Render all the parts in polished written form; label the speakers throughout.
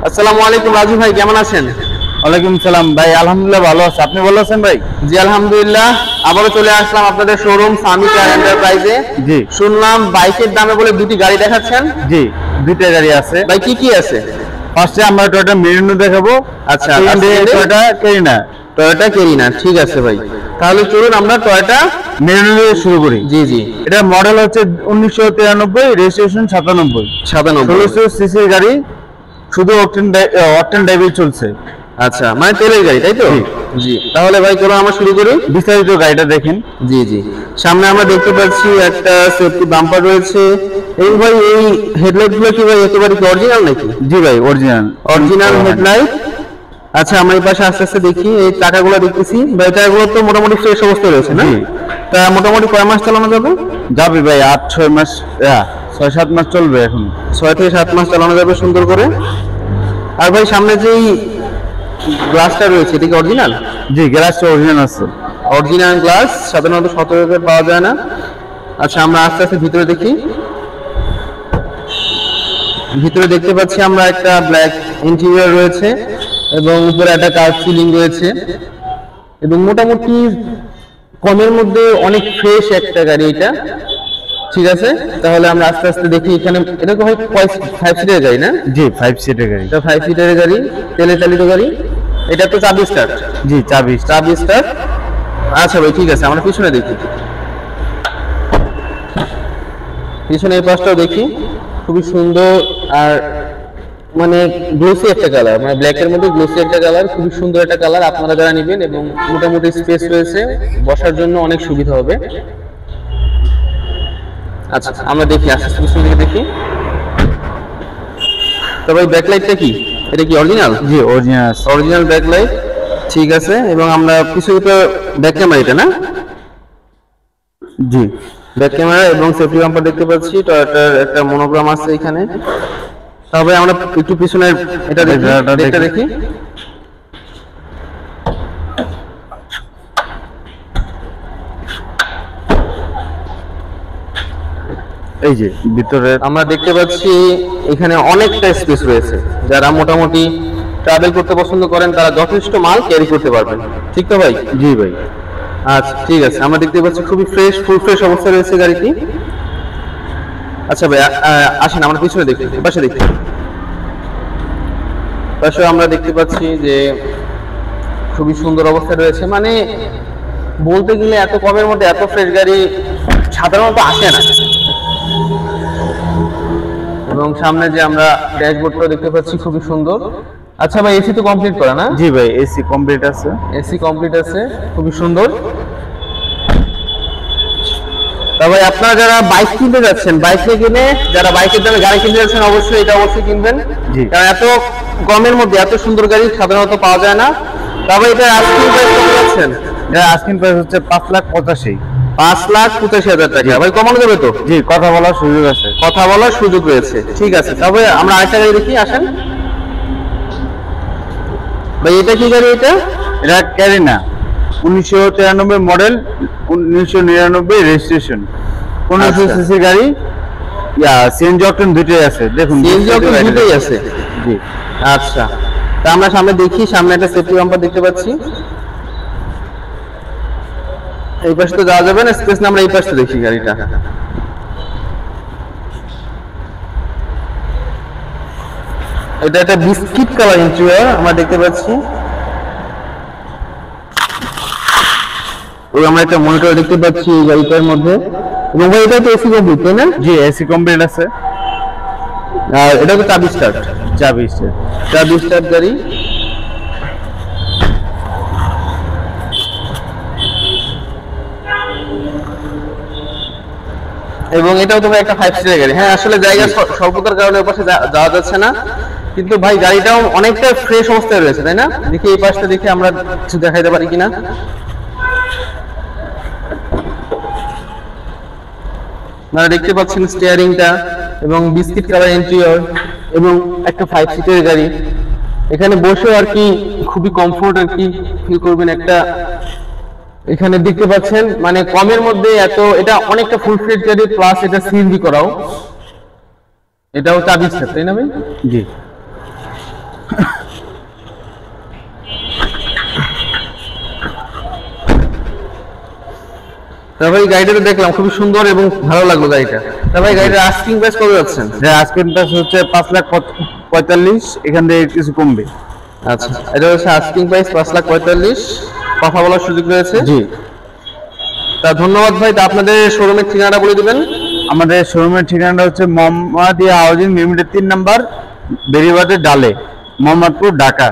Speaker 1: আসসালামু আলাইকুম রাজু ভাই, কেমন আছেন?
Speaker 2: ওয়ালাইকুম সালাম ভাই, আলহামদুলিল্লাহ ভালো আছি। আপনি ভালো আছেন ভাই?
Speaker 1: জি আলহামদুলিল্লাহ। আবারও চলে আসলাম আপনাদের শোরুম সামি কার এন্টারপ্রাইজে।
Speaker 2: জি,
Speaker 1: শুনলাম বাইকের দামে বলে দুটি গাড়ি দেখাচ্ছেন।
Speaker 2: জি, দুইটা গাড়ি আছে
Speaker 1: ভাই, কি কি আছে?
Speaker 2: ফার্স্টে আমরা টয়োটা মেরিনো দেখাবো।
Speaker 1: আচ্ছা,
Speaker 2: টয়োটা ক্যারিনা।
Speaker 1: টয়োটা ক্যারিনা, ঠিক আছে ভাই। তাহলে চলুন আমরা টয়োটা
Speaker 2: মেরিনো দিয়ে শুরু করি।
Speaker 1: জি জি।
Speaker 2: এটা মডেল হচ্ছে 1993, রেজিস্ট্রেশন 97। 1600 সিসির গাড়ি, শুধু অকটেন ড্রাইভে চলছে।
Speaker 1: আচ্ছা, মানে তেলের গাড়ি, তাই তো? জি। তাহলে ভাই চলো আমরা শুরু করি।
Speaker 2: বিস্তারিত গাড়িটা দেখেন।
Speaker 1: জি জি। সামনে আমরা দেখতে পাচ্ছি একটা সেফটি বাম্পার রয়েছে। এই ভাই, এই হেডলাইট গুলো কি ভাই একেবারে কি অরিজিনাল নাকি?
Speaker 2: জি ভাই, অরিজিনাল
Speaker 1: হেডলাইট। আচ্ছা, আমরা এই পাশে আস্তে আস্তে দেখি। এই চাকাগুলো দেখতেছি ভাই, চাকাগুলো তো মোটামুটি ফ্রেশ অবস্থায় রয়েছে না? তা মোটামুটি কয় মাস চালানো যাবে?
Speaker 2: যাবে ভাই 8-6 মাস, 6-7 মাস চলবে। এখন
Speaker 1: 6 থেকে 7 মাস চালানো যাবে সুন্দর করে। আর ভাই সামনে যেই গ্লাসটা রয়েছে এটা কি অরিজিনাল?
Speaker 2: জি, গ্লাসটা অরিজিনাল আছে।
Speaker 1: অরিজিনাল গ্লাস সাধারণত 17 পাওয়া যায় না। আচ্ছা, আমরা আস্তে আস্তে ভিতরে দেখি। ভিতরে দেখতে পাচ্ছি আমরা একটা ব্ল্যাক ইন্টেরিয়র রয়েছে এবং উপরে একটা কার্ভ সিলিং রয়েছে এবং মোটামুটি কমের মধ্যে অনেক ফ্রেশ একটা গাড়ি এটা। ঠিক আছে, তাহলে আমরা আস্তে আস্তে দেখি। এখানে এটা তো ভাই 5 সিটের গাড়ি না?
Speaker 2: জি, 5 সিটের গাড়ি।
Speaker 1: এটা 5 সিটের গাড়ি, তেলে চালিত গাড়ি। এটা তো চাবি স্টার্ট?
Speaker 2: জি, চাবি
Speaker 1: স্টার্ট। আচ্ছা ভাই, ঠিক আছে, আমরা পিছনে দেখি। পিছনে এই পাশটাও দেখি। খুবই সুন্দর আর মানে গ্লোসি একটা কালার, মানে ব্ল্যাকের মধ্যে গ্লোসি একটা কালার, খুবই সুন্দর একটা কালার। আপনারা যারা নেবেন, এবং মোটামুটি স্পেস রয়েছে, বসার জন্য অনেক সুবিধা হবে। আচ্ছা, আমরা দেখি আস্তে আস্তে পিছন দিকে দেখি। তো ভাই ব্যাকলাইটটা কি, এটা কি অরিজিনাল?
Speaker 2: জি,
Speaker 1: অরিজিনাল ব্যাকলাইট, ঠিক আছে। এবং আমরা পিছনে তো ব্যাক ক্যামেরা, এটা না?
Speaker 2: জি,
Speaker 1: ব্যাক ক্যামেরা এবং সেফটি বাম্পার দেখতে পাচ্ছি। টয়োটার একটা মনোগ্রাম আছে এখানে। তবে আমরা একটু পিছনের এটা দেখি।
Speaker 2: এই যে ভিতরে
Speaker 1: আমরা দেখতে পাচ্ছি এখানে অনেকটা স্পেস রয়েছে। যারা মোটামুটি ট্রাভেল করতে পছন্দ করেন তারা যথেষ্ট মাল ক্যারি করতে পারবেন, ঠিক তো ভাই?
Speaker 2: জি ভাই।
Speaker 1: আচ্ছা, ঠিক আছে। আমরা দেখতে পাচ্ছি খুবই ফুল ফ্রেশ অবস্থায় রয়েছে গাড়িটি। আচ্ছা ভাই, আসেন আমরা পিছনে দেখি, পাশে দেখি। পাশে আমরা দেখতে পাচ্ছি যে খুবই সুন্দর অবস্থায় রয়েছে। মানে বলতে গেলে এত কমের মধ্যে এত ফ্রেশ গাড়ি সাধারণত আসে না। এবং সামনে যে আমরা ড্যাশবোর্ডটা দেখতে পাচ্ছি খুবই সুন্দর। আচ্ছা ভাই, এসি তো কমপ্লিট করা না?
Speaker 2: জি ভাই, এসি কমপ্লিট আছে। খুবই সুন্দর। তবে আপনারা যারা বাইক কিনতে যাচ্ছেন, যারা বাইকের দামে গাড়ি কিনতে যাচ্ছেন, অবশ্যই এটা কিনবেন। কারণ এত কমের মধ্যে এত সুন্দর গাড়ি সাধারণত পাওয়া যায় না। তবে এটা আস্কিং প্রাইস কত যাচ্ছেন? এটা আস্কিং প্রাইস হচ্ছে 5,85,000।
Speaker 1: 5,85,000 টাকা। ভাই কমানো যাবে তো?
Speaker 2: জি, কথা বলার সুযোগ
Speaker 1: রয়েছে। ঠিক আছে, তবে আমরা আরেকটা গাড়ি দেখি, আসেন ভাই। এটা কি গাড়ি?
Speaker 2: এটা ক্যারিনা, 1993 মডেল, 1999 রেজিস্ট্রেশন, 1500 সিসি গাড়ি। সিএনজি অকটেন দুটোই আছে। দেখুন,
Speaker 1: সিএনজি অকটেন দুটোই আছে।
Speaker 2: জি।
Speaker 1: আচ্ছা, তা আমরা সামনে দেখি। সামনে একটা সেফটি বাম্পার দেখতে পাচ্ছি। এই পাশে তো যাওয়া যাবে না, স্পেস না, আমরা এই পাশে দেখি গাড়িটা। এটা একটা বিস্কিট কালার ইন্টেরিয়র আমরা দেখতে পাচ্ছি। এবং আমরা একটা মনিটর দেখতে পাচ্ছি এই গাড়িটার মধ্যে। এবং ভাই এটা তো এসি কমপ্লিট, তাই না?
Speaker 2: জি, এসি কমপ্লিট আছে।
Speaker 1: আর এটা তো চাবি স্টার্ট গাড়ি। এবং এটাও তো ভাই একটা 5 সিটের গাড়ি। হ্যাঁ, আসলে জায়গা স্বল্পতার কারণে ওই পাশে যাওয়া যাচ্ছে না, কিন্তু ভাই গাড়িটাও অনেকটা ফ্রেশ অবস্থায় রয়েছে, তাই না? দেখি এই পাশটা দেখি আমরা কিছু দেখাইতে পারি কিনা। আপনারা দেখতে পাচ্ছেন স্টিয়ারিংটা এবং বিস্কিট কালার ইন্টেরিয়র এবং একটা 5 সিটের গাড়ি। এখানে বসে আর কি খুবই কমফোর্ট আর কি ফিল করবেন। একটা এখানে দেখতে পাচ্ছেন মানে কমের মধ্যে এত, এটা অনেকটা ফুল ফ্লেজ গাড়ি, প্লাস এটা সিএনজি করাও। এটাও চাবি স্টার্ট, তাই না ভাই?
Speaker 2: জি।
Speaker 1: তা ভাই গাড়িটা তো দেখলাম খুবই সুন্দর এবং ভালো লাগলো গাড়িটা। তা ভাই গাড়িটার আস্কিং প্রাইস কত যাচ্ছেন?
Speaker 2: আজকের প্রাইস হচ্ছে 5,45,000, এখান থেকে কিছু কমবে।
Speaker 1: আচ্ছা, এটা হচ্ছে আস্কিং প্রাইস 5,45,000, কথা বলার সুযোগ রয়েছে।
Speaker 2: জি।
Speaker 1: তা ধন্যবাদ ভাই। তা আপনাদের শোরুমের ঠিকানাটা বলে দিবেন।
Speaker 2: আমাদের শোরুমের ঠিকানাটা হচ্ছে মোহাম্মদিয়া হাউজিং, লিমিটেড 3 নাম্বার, বেরিবাদের ডালে, মোহাম্মদপুর, ঢাকা।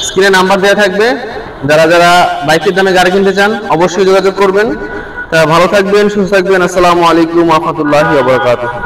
Speaker 1: স্ক্রিনে নাম্বার দেওয়া থাকবে, যারা যারা বাইকের দামে গাড়ি কিনতে চান অবশ্যই যোগাযোগ করবেন। তা ভালো থাকবেন, সুস্থ থাকবেন। আসসালামু আলাইকুম ওয়া রাহমাতুল্লাহি ওয়া বারাকাতুহু।